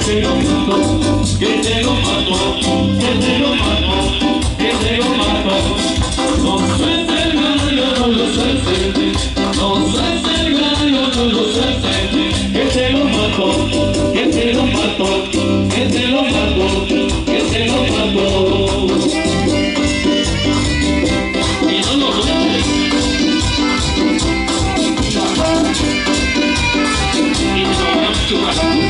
te lo mato, que te lo mato, que te lo mato, que te lo mato. No suelta el gallo, no lo suelte, no suelta el gallo, no lo suelte, que te lo mato, que te lo mato, que te lo mato, que te lo mato. Y no lo sueltes. Y te lo van a chupar.